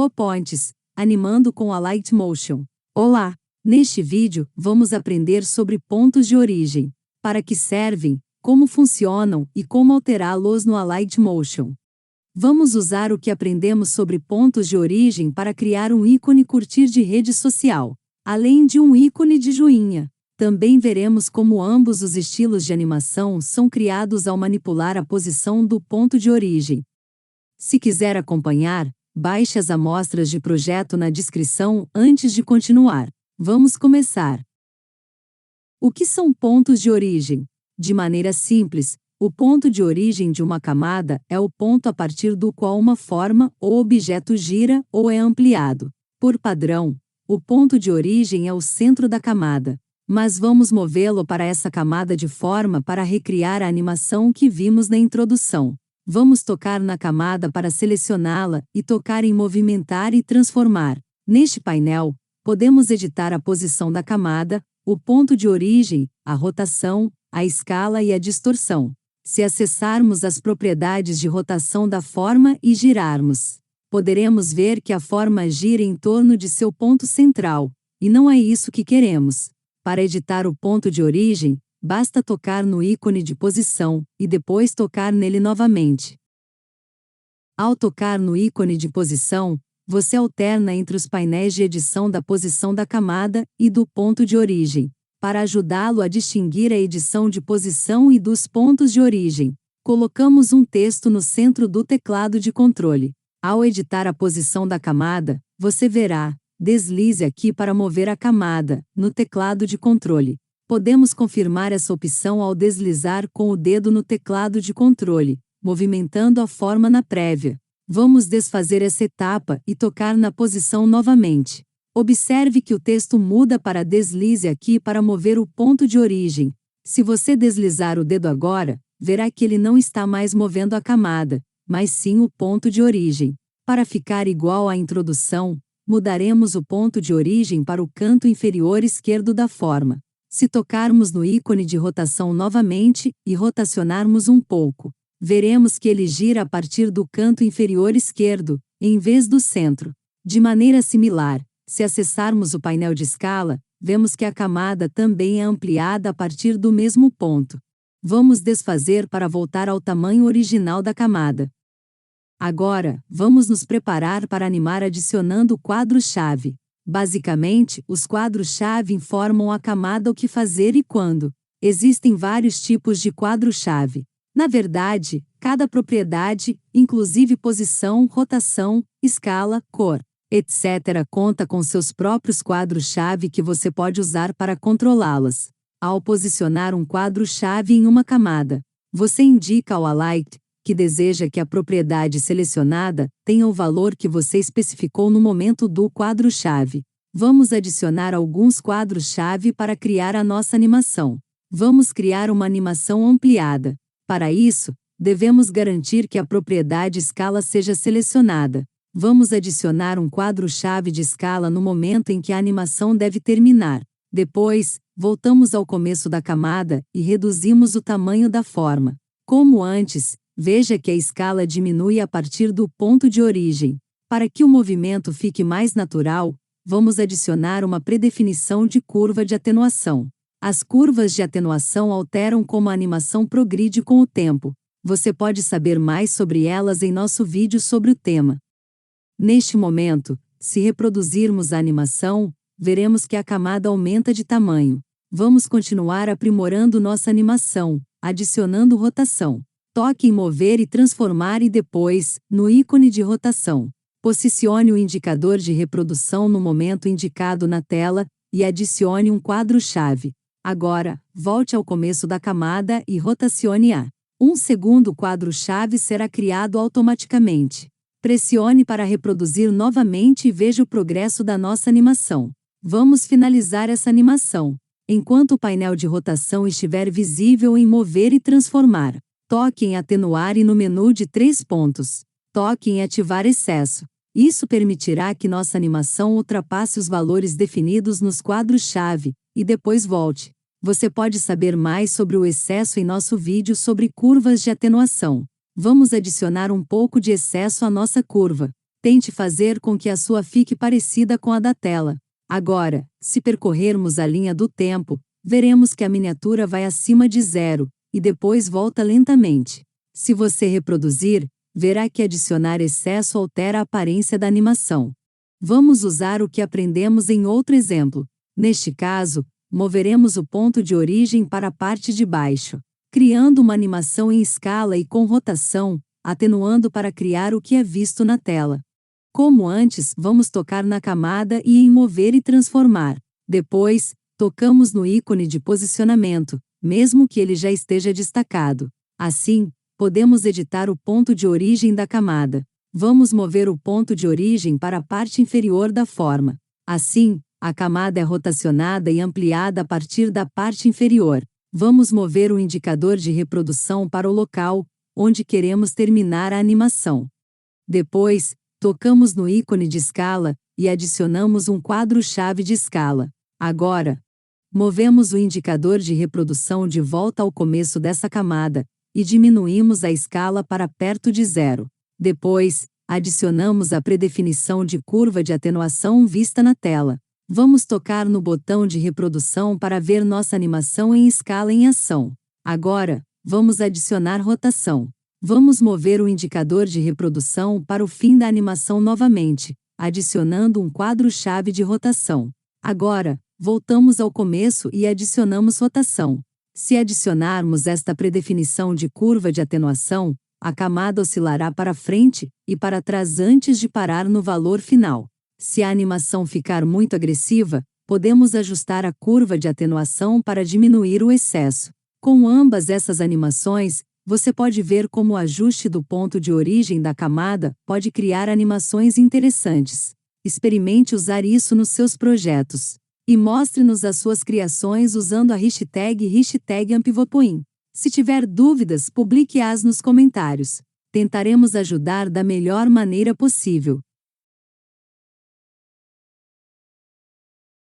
Points, animando com a Light Motion. Olá! Neste vídeo, vamos aprender sobre pontos de origem, para que servem, como funcionam e como alterá-los no Light Motion. Vamos usar o que aprendemos sobre pontos de origem para criar um ícone curtir de rede social, além de um ícone de joinha. Também veremos como ambos os estilos de animação são criados ao manipular a posição do ponto de origem. Se quiser acompanhar, baixe as amostras de projeto na descrição antes de continuar. Vamos começar. O que são pontos de origem? De maneira simples, o ponto de origem de uma camada é o ponto a partir do qual uma forma ou objeto gira ou é ampliado. Por padrão, o ponto de origem é o centro da camada, mas vamos movê-lo para essa camada de forma para recriar a animação que vimos na introdução. Vamos tocar na camada para selecioná-la e tocar em movimentar e transformar. Neste painel, podemos editar a posição da camada, o ponto de origem, a rotação, a escala e a distorção. Se acessarmos as propriedades de rotação da forma e girarmos, poderemos ver que a forma gira em torno de seu ponto central, e não é isso que queremos. Para editar o ponto de origem, basta tocar no ícone de posição, e depois tocar nele novamente. Ao tocar no ícone de posição, você alterna entre os painéis de edição da posição da camada e do ponto de origem. Para ajudá-lo a distinguir a edição de posição e dos pontos de origem, colocamos um texto no centro do teclado de controle. Ao editar a posição da camada, você verá: deslize aqui para mover a camada, no teclado de controle. Podemos confirmar essa opção ao deslizar com o dedo no teclado de controle, movimentando a forma na prévia. Vamos desfazer essa etapa e tocar na posição novamente. Observe que o texto muda para deslize aqui para mover o ponto de origem. Se você deslizar o dedo agora, verá que ele não está mais movendo a camada, mas sim o ponto de origem. Para ficar igual à introdução, mudaremos o ponto de origem para o canto inferior esquerdo da forma. Se tocarmos no ícone de rotação novamente e rotacionarmos um pouco, veremos que ele gira a partir do canto inferior esquerdo, em vez do centro. De maneira similar, se acessarmos o painel de escala, vemos que a camada também é ampliada a partir do mesmo ponto. Vamos desfazer para voltar ao tamanho original da camada. Agora, vamos nos preparar para animar adicionando o quadro-chave. Basicamente, os quadros-chave informam a camada o que fazer e quando. Existem vários tipos de quadro-chave. Na verdade, cada propriedade, inclusive posição, rotação, escala, cor, etc., conta com seus próprios quadros-chave que você pode usar para controlá-las. Ao posicionar um quadro-chave em uma camada, você indica ao Alight que deseja que a propriedade selecionada tenha o valor que você especificou no momento do quadro-chave. Vamos adicionar alguns quadros-chave para criar a nossa animação. Vamos criar uma animação ampliada. Para isso, devemos garantir que a propriedade escala seja selecionada. Vamos adicionar um quadro-chave de escala no momento em que a animação deve terminar. Depois, voltamos ao começo da camada e reduzimos o tamanho da forma. Como antes, veja que a escala diminui a partir do ponto de origem. Para que o movimento fique mais natural, vamos adicionar uma predefinição de curva de atenuação. As curvas de atenuação alteram como a animação progride com o tempo. Você pode saber mais sobre elas em nosso vídeo sobre o tema. Neste momento, se reproduzirmos a animação, veremos que a camada aumenta de tamanho. Vamos continuar aprimorando nossa animação, adicionando rotação. Toque em mover e transformar e depois, no ícone de rotação. Posicione o indicador de reprodução no momento indicado na tela e adicione um quadro-chave. Agora, volte ao começo da camada e rotacione-a. Um segundo quadro-chave será criado automaticamente. Pressione para reproduzir novamente e veja o progresso da nossa animação. Vamos finalizar essa animação. Enquanto o painel de rotação estiver visível em mover e transformar, toque em atenuar e no menu de 3 pontos, toque em ativar excesso. Isso permitirá que nossa animação ultrapasse os valores definidos nos quadros-chave, e depois volte. Você pode saber mais sobre o excesso em nosso vídeo sobre curvas de atenuação. Vamos adicionar um pouco de excesso à nossa curva. Tente fazer com que a sua fique parecida com a da tela. Agora, se percorrermos a linha do tempo, veremos que a miniatura vai acima de 0, e depois volta lentamente. Se você reproduzir, verá que adicionar excesso altera a aparência da animação. Vamos usar o que aprendemos em outro exemplo. Neste caso, moveremos o ponto de origem para a parte de baixo, criando uma animação em escala e com rotação, atenuando para criar o que é visto na tela. Como antes, vamos tocar na camada e em mover e transformar. Depois, tocamos no ícone de posicionamento, mesmo que ele já esteja destacado. Assim, podemos editar o ponto de origem da camada. Vamos mover o ponto de origem para a parte inferior da forma. Assim, a camada é rotacionada e ampliada a partir da parte inferior. Vamos mover o indicador de reprodução para o local onde queremos terminar a animação. Depois, tocamos no ícone de escala e adicionamos um quadro-chave de escala. Agora, movemos o indicador de reprodução de volta ao começo dessa camada e diminuímos a escala para perto de 0. Depois, adicionamos a predefinição de curva de atenuação vista na tela. Vamos tocar no botão de reprodução para ver nossa animação em escala em ação. Agora, vamos adicionar rotação. Vamos mover o indicador de reprodução para o fim da animação novamente, adicionando um quadro-chave de rotação. Agora, voltamos ao começo e adicionamos rotação. Se adicionarmos esta predefinição de curva de atenuação, a camada oscilará para frente e para trás antes de parar no valor final. Se a animação ficar muito agressiva, podemos ajustar a curva de atenuação para diminuir o excesso. Com ambas essas animações, você pode ver como o ajuste do ponto de origem da camada pode criar animações interessantes. Experimente usar isso nos seus projetos. E mostre-nos as suas criações usando a hashtag Ampivopoin. Se tiver dúvidas, publique-as nos comentários. Tentaremos ajudar da melhor maneira possível.